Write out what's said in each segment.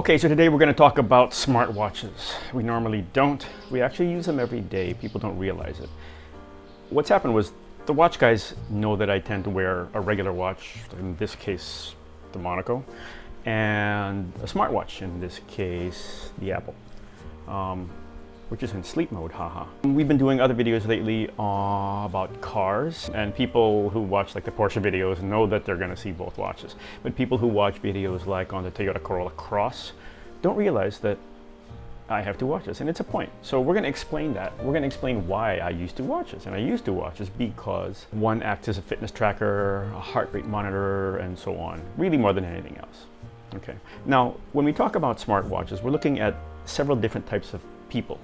Okay, so today we're going to talk about smartwatches. We normally don't. We actually use them every day. People don't realize it. What's happened was the watch guys know that I tend to wear a regular watch, in this case the Monaco, and a smartwatch, in this case the Apple, which is in sleep mode, haha. We've been doing other videos lately about cars, and people who watch like the Porsche videos know that they're gonna see both watches. But people who watch videos like on the Toyota Corolla Cross don't realize that I have two watches, and it's a point. So we're gonna explain that. We're gonna explain why I use two watches. And I use two watches because one acts as a fitness tracker, a heart rate monitor, and so on, really more than anything else. Okay. Now, when we talk about smartwatches, we're looking at several different types of people.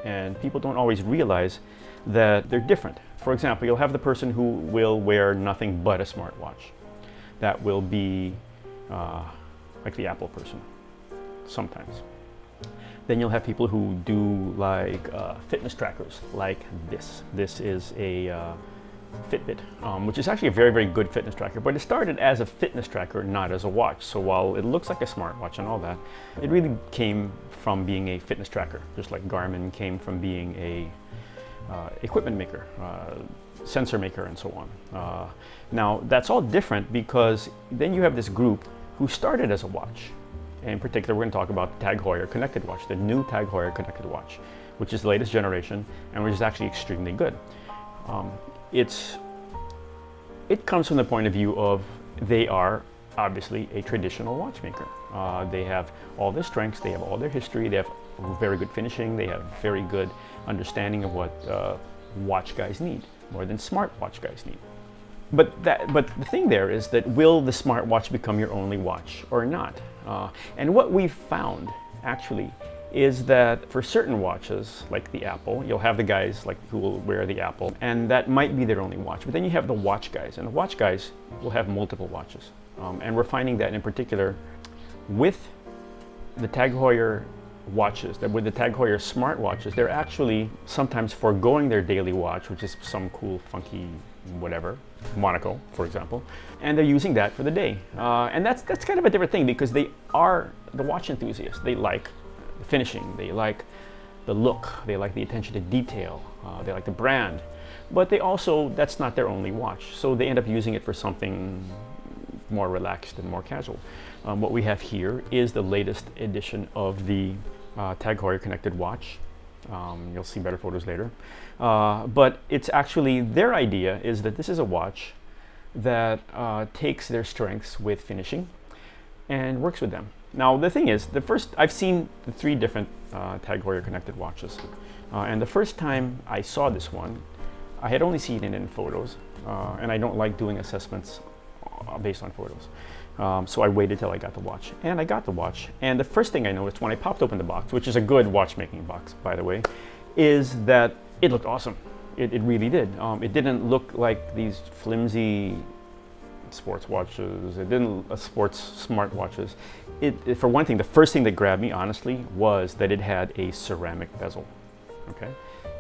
And people don't always realize that they're different. For example, you'll have the person who will wear nothing but a smartwatch. That will be like the Apple person, sometimes. Then you'll have people who do like fitness trackers, like this. This is a Fitbit, which is actually a very, very good fitness tracker, but it started as a fitness tracker, not as a watch. So while it looks like a smartwatch and all that, it really came from being a fitness tracker, just like Garmin came from being a equipment maker, sensor maker, and so on. Now, that's all different because then you have this group who started as a watch. In particular, we're going to talk about the TAG Heuer Connected Watch, the new TAG Heuer Connected Watch, which is the latest generation and which is actually extremely good. It comes from the point of view of they are obviously a traditional watchmaker. They have all their strengths, they have all their history, they have very good finishing, they have very good understanding of what watch guys need, more than smartwatch guys need. But the thing there is that will the smartwatch become your only watch or not? And what we've found actually is that for certain watches, like the Apple, you'll have the guys like who will wear the Apple, and that might be their only watch. But then you have the watch guys, and the watch guys will have multiple watches. And we're finding that in particular with the TAG Heuer watches, that with the TAG Heuer smartwatches, they're actually sometimes foregoing their daily watch, which is some cool, funky, whatever, Monaco, for example, and they're using that for the day. And that's kind of a different thing because they are the watch enthusiasts. They like the finishing, they like the look, they like the attention to detail, they like the brand, but they also, that's not their only watch, so they end up using it for something more relaxed and more casual. What we have here is the latest edition of the TAG Heuer Connected Watch. You'll see better photos later, but it's actually, their idea is that this is a watch that takes their strengths with finishing and works with them. Now the thing is, I've seen the three different TAG Heuer Connected Watches, and the first time I saw this one, I had only seen it in photos, and I don't like doing assessments based on photos. So I waited till I got the watch, and I got the watch, and the first thing I noticed when I popped open the box, which is a good watchmaking box, by the way, is that it looked awesome. It really did. It didn't look like these flimsy sports watches. It didn't sports smartwatches. For one thing, the first thing that grabbed me, honestly, was that it had a ceramic bezel. Okay,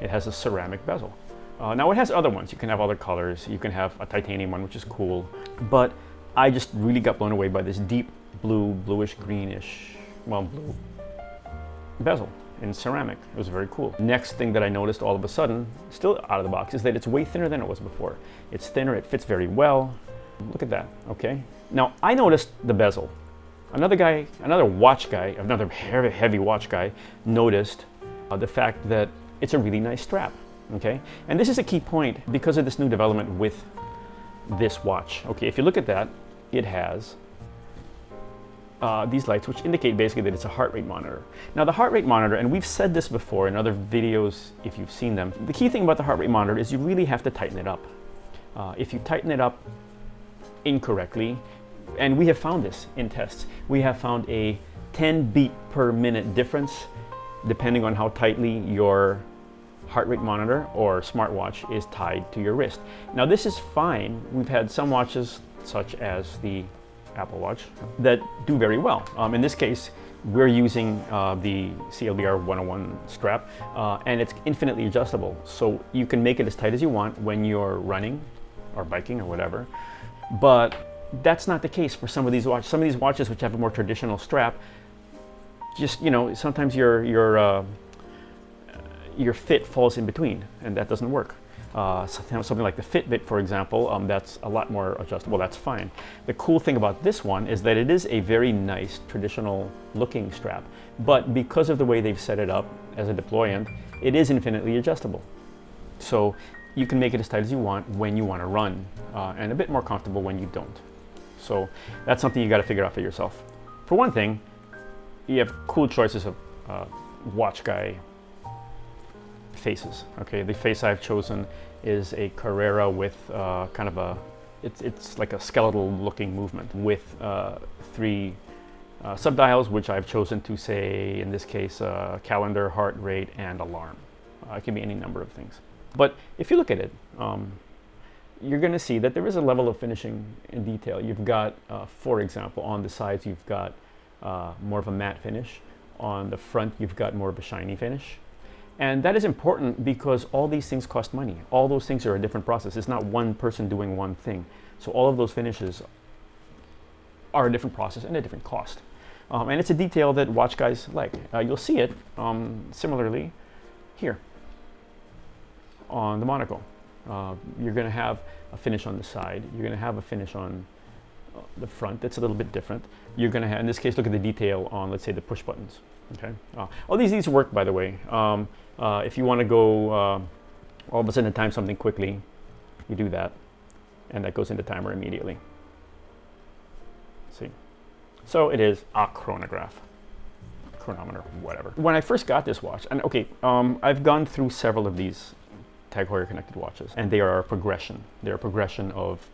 it has a ceramic bezel. Now it has other ones. You can have other colors. You can have a titanium one, which is cool. But I just really got blown away by this deep blue, bluish, greenish, well, blue bezel in ceramic. It was very cool. Next thing that I noticed all of a sudden, still out of the box, is that it's way thinner than it was before. It's thinner, it fits very well. Look at that, okay? Now, I noticed the bezel. Another watch guy, another heavy watch guy, noticed the fact that it's a really nice strap, okay? And this is a key point because of this new development with this watch. Okay, if you look at that, it has these lights which indicate basically that it's a heart rate monitor. Now the heart rate monitor, and we've said this before in other videos if you've seen them, the key thing about the heart rate monitor is you really have to tighten it up. If you tighten it up incorrectly, and we have found this in tests, we have found a 10 beat per minute difference depending on how tightly your heart rate monitor or smartwatch is tied to your wrist. Now this is fine. We've had some watches such as the Apple Watch that do very well. In this case, we're using the CLBR 101 strap, and it's infinitely adjustable. So you can make it as tight as you want when you're running or biking or whatever. But that's not the case for some of these watches. Some of these watches which have a more traditional strap, just, sometimes your fit falls in between, and that doesn't work. Something like the Fitbit, for example, that's a lot more adjustable. That's fine. The cool thing about this one is that it is a very nice traditional looking strap, but because of the way they've set it up as a deployant, it is infinitely adjustable. So you can make it as tight as you want when you want to run, and a bit more comfortable when you don't. So that's something you got to figure out for yourself. For one thing, you have cool choices of watch guy faces. Okay, the face I've chosen is a Carrera with kind of it's like a skeletal looking movement with 3 subdials, which I've chosen to say, in this case, calendar, heart rate, and alarm. It can be any number of things. But if you look at it, you're going to see that there is a level of finishing in detail. You've got, for example, on the sides, you've got more of a matte finish. On the front, you've got more of a shiny finish. And that is important because all these things cost money. All those things are a different process. It's not one person doing one thing. So all of those finishes are a different process and a different cost. And it's a detail that watch guys like. You'll see it similarly here on the Monaco. You're going to have a finish on the side. You're going to have a finish on the front that's a little bit different. You're going to have, in this case, look at the detail on, let's say, the push buttons. Okay. All these work, by the way. If you want to go all of a sudden time something quickly, you do that, and that goes into timer immediately. See? So it is a chronograph, chronometer, whatever. When I first got this watch, and okay, I've gone through several of these TAG Heuer Connected Watches, and they are a progression. They're a progression of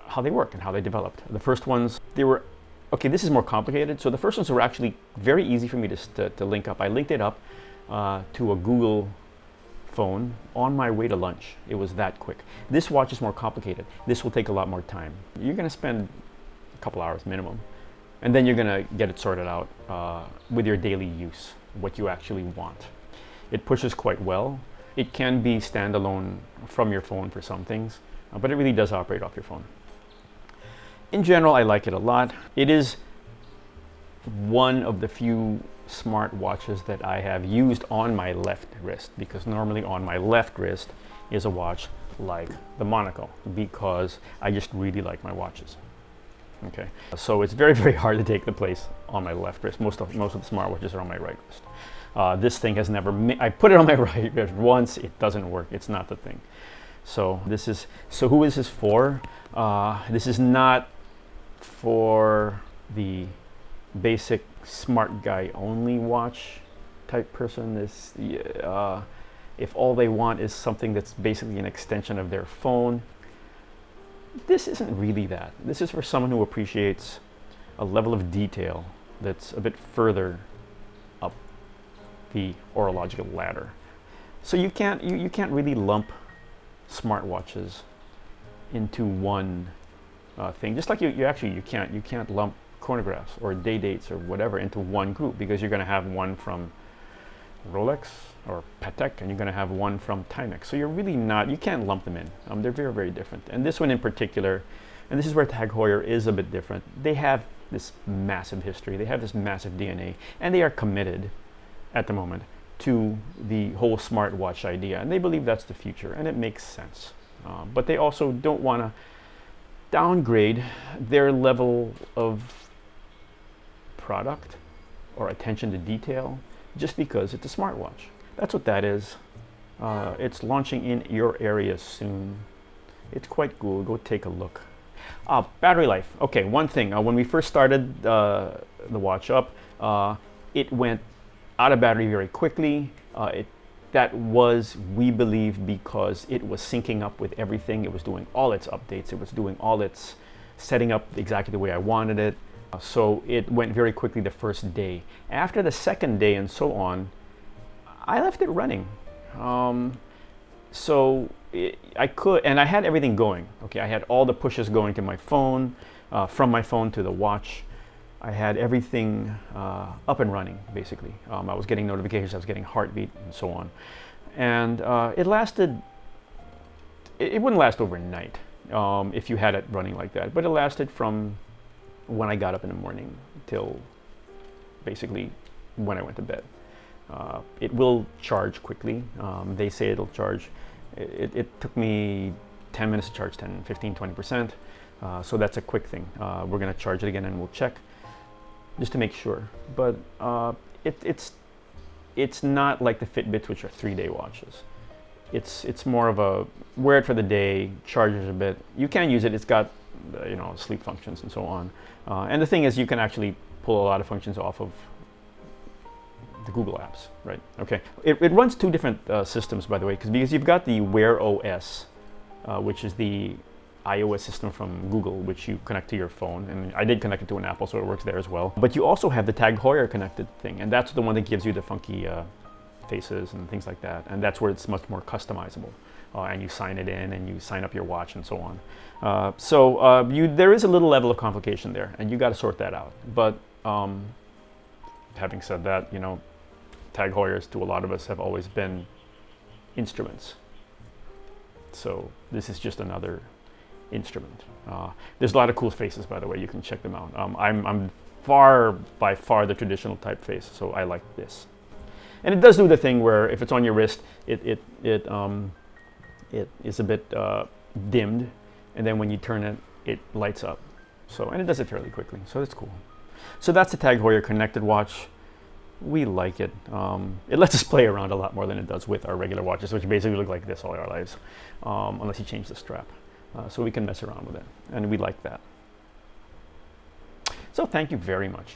how they work and how they developed. The first ones, they were, okay, this is more complicated. So the first ones were actually very easy for me to link up. I linked it up to a Google phone on my way to lunch. It was that quick. This watch is more complicated. This will take a lot more time. You're going to spend a couple hours minimum, and then you're going to get it sorted out with your daily use, what you actually want. It pushes quite well. It can be standalone from your phone for some things, but it really does operate off your phone. In general, I like it a lot. It is one of the few smart watches that I have used on my left wrist, because normally on my left wrist is a watch like the Monaco, because I just really like my watches. Okay, so it's very, very hard to take the place on my left wrist. Most of the smartwatches are on my right wrist. This thing has never, I put it on my right wrist once, it doesn't work. It's not the thing. So who is this for? This is not for the basic smart guy only watch type person. If all they want is something that's basically an extension of their phone, this isn't really that. This is for someone who appreciates a level of detail that's a bit further up the horological ladder. So you can't really lump smartwatches into one thing. Just like you can't lump chronographs or day dates or whatever into one group, because you're going to have one from Rolex or Patek and you're going to have one from Timex. So you can't lump them in. They're very, very different. And this one in particular, and this is where TAG Heuer is a bit different. They have this massive history. They have this massive DNA, and they are committed at the moment to the whole smartwatch idea. And they believe that's the future, and it makes sense. But they also don't want to downgrade their level of product or attention to detail just because it's a smartwatch. That's what that is. It's launching in your area soon. It's quite cool. Go take a look. Battery life. Okay, one thing. When we first started the watch up, it went out of battery very quickly. That was, we believe, because it was syncing up with everything. It was doing all its updates. It was doing all its setting up exactly the way I wanted it. So it went very quickly the first day. After the second day and so on, I left it running. I could, and I had everything going. Okay, I had all the pushes going to my phone, from my phone to the watch. I had everything up and running, basically. I was getting notifications, I was getting heartbeat, and so on. And it lasted, it wouldn't last overnight if you had it running like that, but it lasted from when I got up in the morning till basically when I went to bed. It will charge quickly. They say it'll charge. It took me 10 minutes to charge 10, 15, 20%. So that's a quick thing. We're going to charge it again and we'll check just to make sure. But it's not like the Fitbits, which are 3-day watches. It's more of a wear it for the day, charges a bit. You can use it. It's got sleep functions and so on. And the thing is, you can actually pull a lot of functions off of the Google apps, right? Okay. It runs 2 different systems, by the way, because you've got the Wear OS, which is the iOS system from Google, which you connect to your phone, and I did connect it to an Apple, so it works there as well. But you also have the TAG Heuer Connected thing, and that's the one that gives you the funky faces and things like that, and that's where it's much more customizable. And you sign it in, and you sign up your watch, and so on. There is a little level of complication there, and you got to sort that out. But having said that, TAG Heuers to a lot of us have always been instruments. So this is just another instrument. There's a lot of cool faces, by the way. You can check them out. I'm by far the traditional type face, so I like this. And it does do the thing where if it's on your wrist, it is a bit dimmed, and then when you turn it, it lights up. And it does it fairly quickly, so it's cool. So that's the TAG Heuer Connected Watch. We like it. It lets us play around a lot more than it does with our regular watches, which basically look like this all our lives, unless you change the strap. So we can mess around with it, and we like that. So thank you very much.